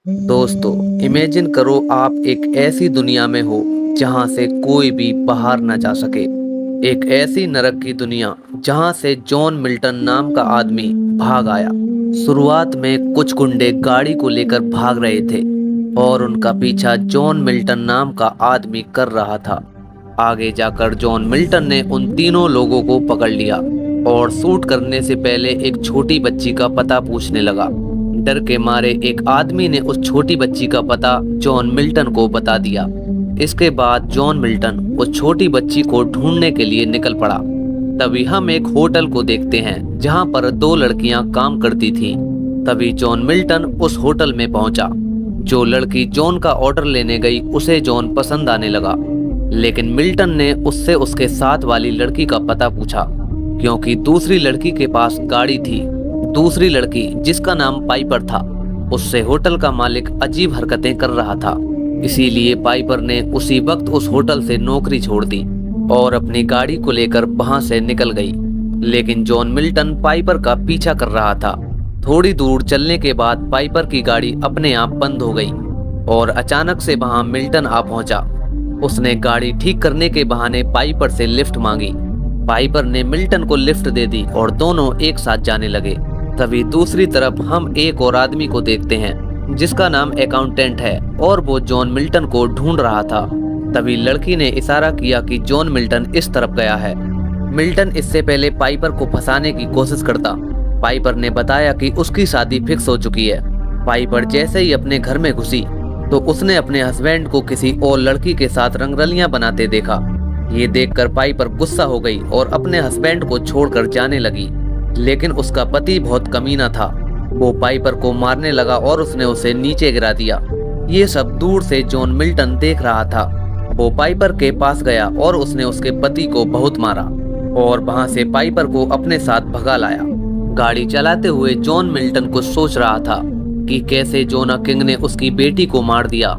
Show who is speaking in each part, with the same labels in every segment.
Speaker 1: दोस्तों, इमेजिन करो आप एक ऐसी दुनिया में हो जहां से कोई भी बाहर न जा सके। एक ऐसी नरक की दुनिया जहां से जॉन मिल्टन नाम का आदमी भाग आया। शुरुआत में कुछ गुंडे गाड़ी को लेकर भाग रहे थे और उनका पीछा जॉन मिल्टन नाम का आदमी कर रहा था। आगे जाकर जॉन मिल्टन ने उन तीनों लोगों को पकड़ लिया और शूट करने से पहले एक छोटी बच्ची का पता पूछने लगा। डर के मारे एक आदमी ने उस छोटी बच्ची का पता जॉन मिल्टन को बता दिया। इसके बाद जॉन मिल्टन उस छोटी बच्ची को ढूंढने के लिए निकल पड़ा। तभी हम एक होटल को देखते हैं जहां पर दो लड़कियां काम करती थीं। तभी जॉन मिल्टन उस होटल में पहुंचा। जो लड़की जॉन का ऑर्डर लेने गई उसे जॉन पसंद आने लगा, लेकिन मिल्टन ने उससे उसके साथ वाली लड़की का पता पूछा, क्योंकि दूसरी लड़की के पास गाड़ी थी। दूसरी लड़की, जिसका नाम पाइपर था, उससे होटल का मालिक अजीब हरकतें कर रहा था। इसीलिए पाइपर ने उसी वक्त उस होटल से नौकरी छोड़ दी और अपनी गाड़ी को लेकर वहां से निकल गई। लेकिन जॉन मिल्टन पाइपर का पीछा कर रहा था। थोड़ी दूर चलने के बाद पाइपर की गाड़ी अपने आप बंद हो गई और अचानक से वहां मिल्टन आ पहुंचा। उसने गाड़ी ठीक करने के बहाने पाइपर से लिफ्ट मांगी। पाइपर ने मिल्टन को लिफ्ट दे दी और दोनों एक साथ जाने लगे। तभी दूसरी तरफ हम एक और आदमी को देखते हैं जिसका नाम अकाउंटेंट है और वो जॉन मिल्टन को ढूंढ रहा था। तभी लड़की ने इशारा किया कि जॉन मिल्टन इस तरफ गया है। मिल्टन इससे पहले पाइपर को फंसाने की कोशिश करता। पाइपर ने बताया कि उसकी शादी फिक्स हो चुकी है। पाइपर जैसे ही अपने घर में घुसी तो उसने अपने हस्बैंड को किसी और लड़की के साथ रंगरलियां बनाते देखा। ये देखकर पाइपर गुस्सा हो गई और अपने हस्बैंड को छोड़कर जाने लगी। लेकिन उसका पति बहुत कमीना था। वो पाइपर को मारने लगा और उसने उसे नीचे गिरा दिया। ये सब दूर से जॉन मिल्टन देख रहा था। वो पाइपर के पास गया और उसने उसके पति को बहुत मारा और वहां से पाइपर को अपने साथ भगा लाया। गाड़ी चलाते हुए जॉन मिल्टन कुछ सोच रहा था कि कैसे जोना किंग ने उसकी बेटी को मार दिया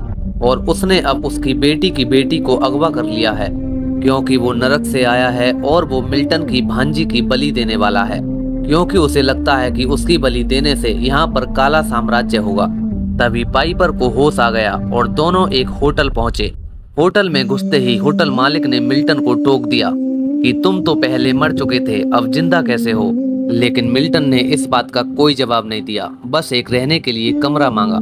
Speaker 1: और उसने अब उसकी बेटी को अगवा कर लिया है, क्योंकि वो नरक से आया है और वो मिल्टन की भांजी की बलि देने वाला है, क्योंकि उसे लगता है कि उसकी बलि देने से यहाँ पर काला साम्राज्य होगा। तभी पाइपर को होश आ गया और दोनों एक होटल पहुंचे। होटल में घुसते ही होटल मालिक ने मिल्टन को टोक दिया कि तुम तो पहले मर चुके थे, अब जिंदा कैसे हो। लेकिन मिल्टन ने इस बात का कोई जवाब नहीं दिया, बस एक रहने के लिए कमरा मांगा।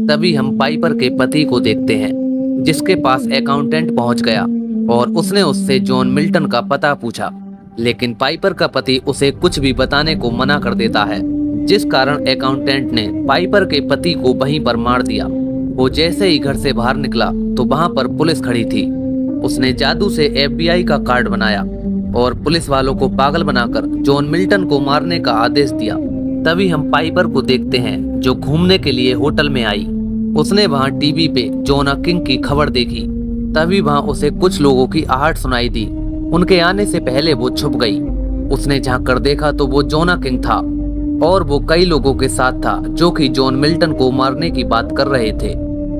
Speaker 1: तभी हम पाइपर के पति को देखते हैं जिसके पास अकाउंटेंट पहुंच गया और उसने उससे जॉन मिल्टन का पता पूछा। लेकिन पाइपर का पति उसे कुछ भी बताने को मना कर देता है, जिस कारण अकाउंटेंट ने पाइपर के पति को वहीं पर मार दिया। वो जैसे ही घर से बाहर निकला तो वहां पर पुलिस खड़ी थी। उसने जादू से FBI का कार्ड बनाया और पुलिस वालों को पागल बनाकर जॉन मिल्टन को मारने का आदेश दिया। तभी हम पाइपर को देखते हैं जो घूमने के लिए होटल में आई। उसने वहां टीवी पे जोना किंग की खबर देखी। तभी वहां उसे कुछ लोगों की आहट सुनाई दी। उनके आने से पहले वो छुप गई। उसने झांक कर देखा तो वो जोना किंग था और वो कई लोगों के साथ था जो कि जॉन मिल्टन को मारने की बात कर रहे थे।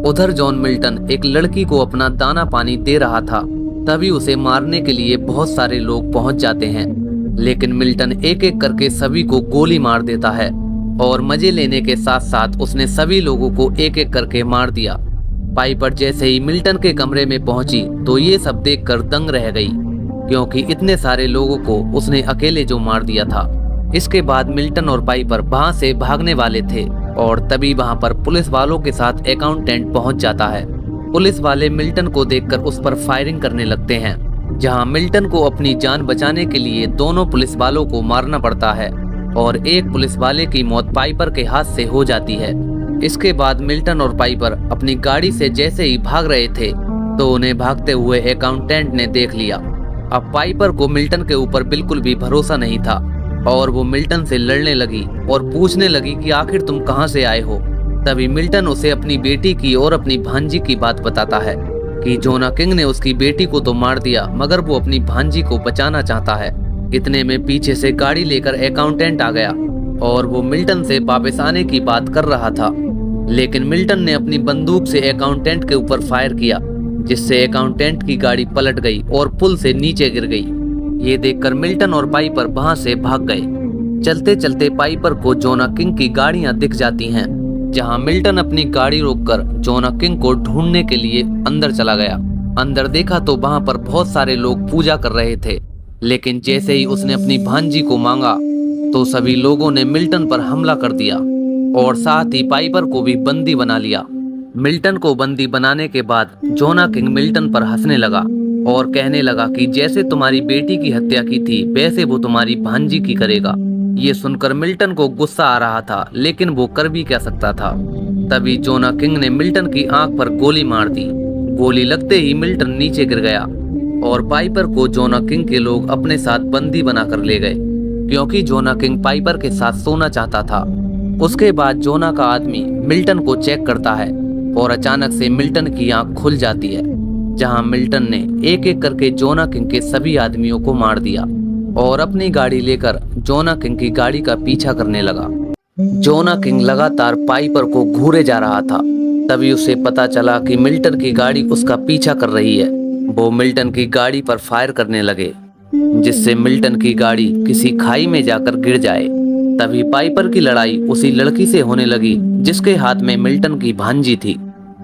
Speaker 1: उधर जॉन मिल्टन एक लड़की को अपना दाना पानी दे रहा था। तभी उसे मारने के लिए बहुत सारे लोग पहुंच जाते हैं, लेकिन मिल्टन एक एक करके सभी को गोली मार देता है और मजे लेने के साथ साथ उसने सभी लोगों को एक एक करके मार दिया। पाइपर जैसे ही मिल्टन के कमरे में पहुंची तो ये सब देखकर दंग रह गई, क्योंकि इतने सारे लोगों को उसने अकेले जो मार दिया था। इसके बाद मिल्टन और पाइपर वहां से भागने वाले थे और तभी वहां पर पुलिस वालों के साथ अकाउंटेंट पहुंच जाता है। पुलिस वाले मिल्टन को देखकर उस पर फायरिंग करने लगते हैं, जहां मिल्टन को अपनी जान बचाने के लिए दोनों पुलिस वालों को मारना पड़ता है और एक पुलिस वाले की मौत पाइपर के हाथ से हो जाती है। इसके बाद मिल्टन और पाइपर अपनी गाड़ी से जैसे ही भाग रहे थे तो उन्हें भागते हुए अकाउंटेंट ने देख लिया। अब पाइपर को मिल्टन के ऊपर बिल्कुल भी भरोसा नहीं था और वो मिल्टन से लड़ने लगी और पूछने लगी कि आखिर तुम कहां से आए हो। तभी मिल्टन उसे अपनी बेटी की और अपनी भांजी की बात बताता है कि जोना किंग ने उसकी बेटी को तो मार दिया, मगर वो अपनी भांजी को बचाना चाहता है। इतने में पीछे से गाड़ी लेकर अकाउंटेंट आ गया और वो मिल्टन से वापस आने की बात कर रहा था, लेकिन मिल्टन ने अपनी बंदूक से अकाउंटेंट के ऊपर फायर किया, जिससे अकाउंटेंट की गाड़ी पलट गई और पुल से नीचे गिर गई। ये देखकर मिल्टन और पाइपर वहां से भाग गए। चलते चलते पाइपर को जोना किंग की गाड़ियां दिख जाती हैं, जहां मिल्टन अपनी गाड़ी रोककर जोना किंग को ढूंढने के लिए अंदर चला गया। अंदर देखा तो वहां पर बहुत सारे लोग पूजा कर रहे थे, लेकिन जैसे ही उसने अपनी भांजी को मांगा तो सभी लोगों ने मिल्टन पर हमला कर दिया और साथ ही पाइपर को भी बंदी बना लिया। मिल्टन को बंदी बनाने के बाद जोना किंग मिल्टन पर हंसने लगा और कहने लगा कि जैसे तुम्हारी बेटी की हत्या की थी वैसे वो तुम्हारी भांजी की करेगा। ये सुनकर मिल्टन को गुस्सा आ रहा था, लेकिन वो कर भी क्या सकता था। तभी जोना किंग ने मिल्टन की आंख पर गोली मार दी। गोली लगते ही मिल्टन नीचे गिर गया और पाइपर को जोना किंग के लोग अपने साथ बंदी बनाकर ले गए, क्योंकि जोना किंग पाइपर के साथ सोना चाहता था। उसके बाद जोना का आदमी मिल्टन को चेक करता है और अचानक से मिल्टन की आंख खुल जाती है, जहां मिल्टन ने एक एक करके जोना किंग के सभी आदमियों को मार दिया और अपनी गाड़ी लेकर जोना किंग की गाड़ी का पीछा करने लगा। जोना किंग लगातार पाइपर को घूरे जा रहा था। तभी उसे पता चला कि मिल्टन की गाड़ी उसका पीछा कर रही है। वो मिल्टन की गाड़ी पर फायर करने लगे, जिससे मिल्टन की गाड़ी किसी खाई में जाकर गिर जाए। तभी पाइपर की लड़ाई उसी लड़की से होने लगी जिसके हाथ में मिल्टन की भांजी थी।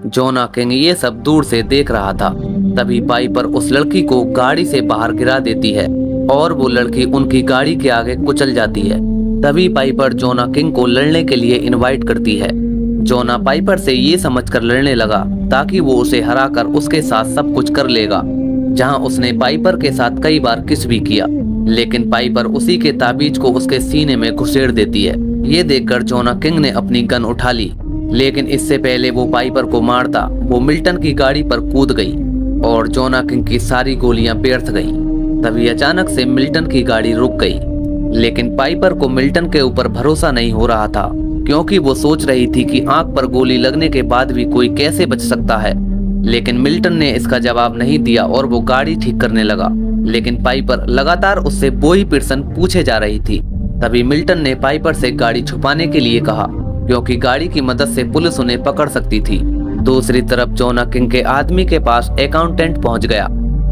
Speaker 1: जोना किंग ये सब दूर से देख रहा था। तभी पाइपर उस लड़की को गाड़ी से बाहर गिरा देती है और वो लड़की उनकी गाड़ी के आगे कुचल जाती है। तभी पाइपर जोना किंग को लड़ने के लिए इनवाइट करती है। जोना पाइपर से ये समझकर लड़ने लगा ताकि वो उसे हराकर उसके साथ सब कुछ कर लेगा, जहां उसने पाइपर के साथ कई बार किस भी किया, लेकिन पाइपर उसी के ताबीज को उसके सीने में घुसेड़ देती है। ये देखकर जोना किंग ने अपनी गन उठा ली, लेकिन इससे पहले वो पाइपर को मारता वो मिल्टन की गाड़ी पर कूद गई और जोना किंग की सारी गोलियां व्यर्थ गईं। तभी अचानक से मिल्टन की गाड़ी रुक गई, लेकिन पाइपर को मिल्टन के ऊपर भरोसा नहीं हो रहा था, क्योंकि वो सोच रही थी कि आंख पर गोली लगने के बाद भी कोई कैसे बच सकता है। लेकिन मिल्टन ने इसका जवाब नहीं दिया और वो गाड़ी ठीक करने लगा, लेकिन पाइपर लगातार उससे वो ही प्रश्न पूछे जा रही थी। तभी मिल्टन ने पाइपर से गाड़ी छुपाने के लिए कहा, क्योंकि गाड़ी की मदद से पुलिस उन्हें पकड़ सकती थी। दूसरी तरफ जोना किंग के आदमी के पास अकाउंटेंट पहुंच गया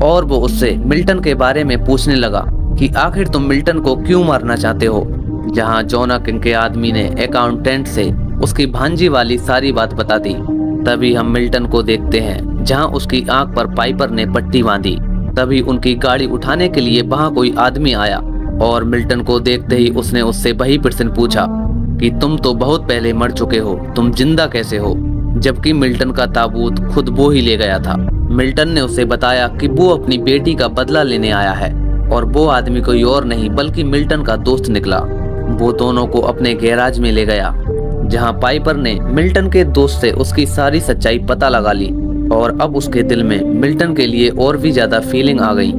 Speaker 1: और वो उससे मिल्टन के बारे में पूछने लगा कि आखिर तुम मिल्टन को क्यों मारना चाहते हो। जहां जोना किंग के आदमी ने अकाउंटेंट से उसकी भांजी वाली सारी बात बता दी। तभी हम मिल्टन को देखते हैं, जहां उसकी आंख पर पाइपर ने पट्टी बांधी। तभी उनकी गाड़ी उठाने के लिए वहां कोई आदमी आया और मिल्टन को देखते ही उसने उससे वही प्रश्न पूछा कि तुम तो बहुत पहले मर चुके हो, तुम जिंदा कैसे हो, जबकि मिल्टन का ताबूत खुद वो ही ले गया था। मिल्टन ने उसे बताया कि वो अपनी बेटी का बदला लेने आया है और वो आदमी कोई और नहीं बल्कि मिल्टन का दोस्त निकला। वो दोनों को अपने गैराज में ले गया, जहां पाइपर ने मिल्टन के दोस्त से उसकी सारी सच्चाई पता लगा ली और अब उसके दिल में मिल्टन के लिए और भी ज्यादा फीलिंग आ गई।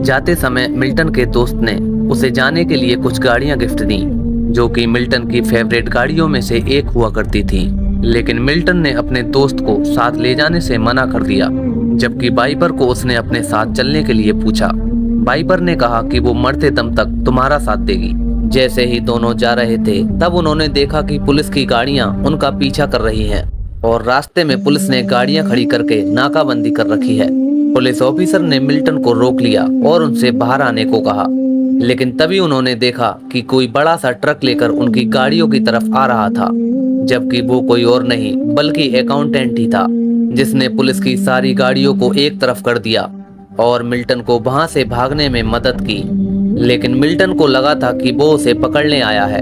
Speaker 1: जाते समय मिल्टन के दोस्त ने उसे जाने के लिए कुछ गाड़ियां गिफ्ट दी, जो कि मिल्टन की फेवरेट गाड़ियों में से एक हुआ करती थी। लेकिन मिल्टन ने अपने दोस्त को साथ ले जाने से मना कर दिया, जबकि पाइपर को उसने अपने साथ चलने के लिए पूछा। पाइपर ने कहा कि वो मरते दम तक तुम्हारा साथ देगी। जैसे ही दोनों जा रहे थे तब उन्होंने देखा कि पुलिस की गाड़ियां उनका पीछा कर रही हैं और रास्ते में पुलिस ने गाड़ियां खड़ी करके नाकाबंदी कर रखी है। पुलिस ऑफिसर ने मिल्टन को रोक लिया और उनसे बाहर आने को कहा, लेकिन तभी उन्होंने देखा कि कोई बड़ा सा ट्रक लेकर उनकी गाड़ियों की तरफ आ रहा था, जबकि वो कोई और नहीं बल्कि अकाउंटेंट ही था, जिसने पुलिस की सारी गाड़ियों को एक तरफ कर दिया और मिल्टन को वहां से भागने में मदद की। लेकिन मिल्टन को लगा था कि वो उसे पकड़ने आया है।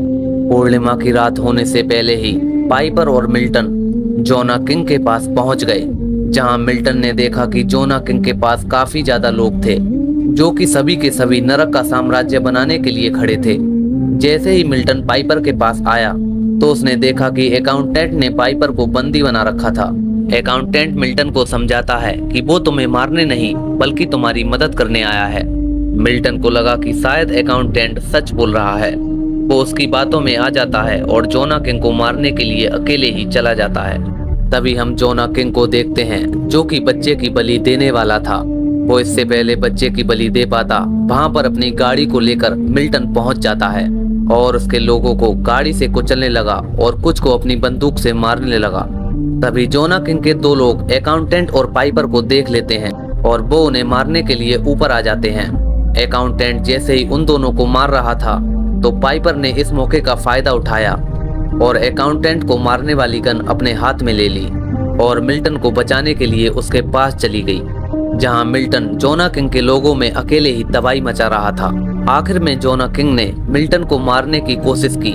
Speaker 1: पूर्णिमा की रात होने से पहले ही पाइपर और मिल्टन जोना किंग के पास पहुंच गए, जहां मिल्टन ने देखा कि जोना किंग के पास काफी ज्यादा लोग थे, जो कि सभी के सभी नरक का साम्राज्य बनाने के लिए खड़े थे। जैसे ही मिल्टन पाइपर के पास आया तो उसने देखा कि अकाउंटेंट ने पाइपर को बंदी बना रखा था। अकाउंटेंट मिल्टन को समझाता है कि वो तुम्हें मारने नहीं बल्कि तुम्हारी मदद करने आया है। मिल्टन को लगा कि शायद अकाउंटेंट सच बोल रहा है। वो उसकी बातों में आ जाता है और जोना किंग को मारने के लिए अकेले ही चला जाता है। तभी हम जोना किंग को देखते हैं, जो कि बच्चे की बलि देने वाला था। वो इससे पहले बच्चे की बलि दे पाता वहां पर अपनी गाड़ी को लेकर मिल्टन पहुंच जाता है और उसके लोगों को गाड़ी से कुचलने लगा और कुछ को अपनी बंदूक से मारने लगा। तभी जोना किंग के दो लोग अकाउंटेंट और पाइपर को देख लेते हैं और वो उन्हें मारने के लिए ऊपर आ जाते हैं। अकाउंटेंट जैसे ही उन दोनों को मार रहा था तो पाइपर ने इस मौके का फायदा उठाया और अकाउंटेंट को मारने वाली गन अपने हाथ में ले ली और मिल्टन को बचाने के लिए उसके पास चली गई, जहां मिल्टन जोना किंग के लोगों में अकेले ही तबाही मचा रहा था। आखिर में जोना किंग ने मिल्टन को मारने की कोशिश की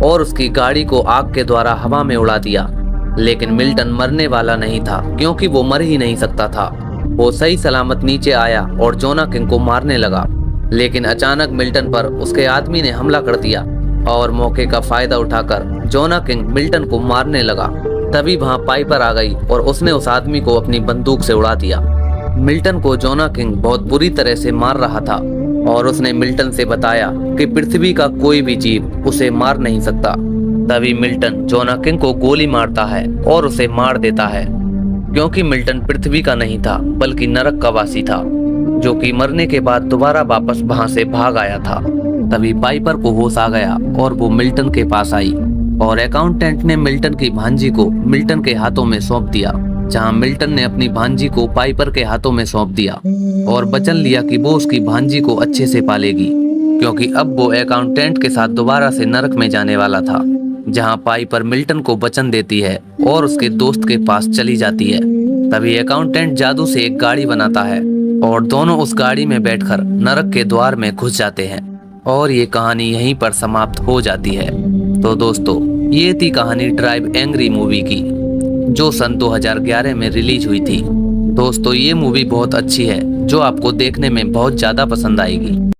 Speaker 1: और उसकी गाड़ी को आग के द्वारा हवा में उड़ा दिया, लेकिन मिल्टन मरने वाला नहीं था क्योंकि वो मर ही नहीं सकता था। वो सही सलामत नीचे आया और जोना किंग को मारने लगा, लेकिन अचानक मिल्टन पर उसके आदमी ने हमला कर दिया और मौके का फायदा उठाकर जोना किंग मिल्टन को मारने लगा। तभी वहां पाइपर आ गई और उसने उस आदमी को अपनी बंदूक से उड़ा दिया। मिल्टन को जोना किंग बहुत बुरी तरह से मार रहा था और उसने मिल्टन से बताया कि पृथ्वी का कोई भी जीव उसे मार नहीं सकता। तभी मिल्टन जोना किंग को गोली मारता है और उसे मार देता है, क्योंकि मिल्टन पृथ्वी का नहीं था बल्कि नरक का वासी था, जो कि मरने के बाद दोबारा वापस वहां से भाग आया था। तभी पाइपर को होश आ गया और वो मिल्टन के पास आई और अकाउंटेंट ने मिल्टन की भांजी को मिल्टन के हाथों में सौंप दिया, जहां मिल्टन ने अपनी भांजी को पाइपर के हाथों में सौंप दिया और वचन लिया कि वो उसकी भांजी को अच्छे से पालेगी, क्योंकि अब वो अकाउंटेंट के साथ दोबारा से नरक में जाने वाला था। जहां पाइपर मिल्टन को वचन देती है और उसके दोस्त के पास चली जाती है। तभी अकाउंटेंट जादू से एक गाड़ी बनाता है और दोनों उस गाड़ी में बैठकर नरक के द्वार में घुस जाते हैं और ये कहानी यहीं पर समाप्त हो जाती है। तो दोस्तों, ये थी कहानी ड्राइव एंग्री मूवी की, जो सन 2011 में रिलीज हुई थी। दोस्तों, ये मूवी बहुत अच्छी है, जो आपको देखने में बहुत ज्यादा पसंद आएगी।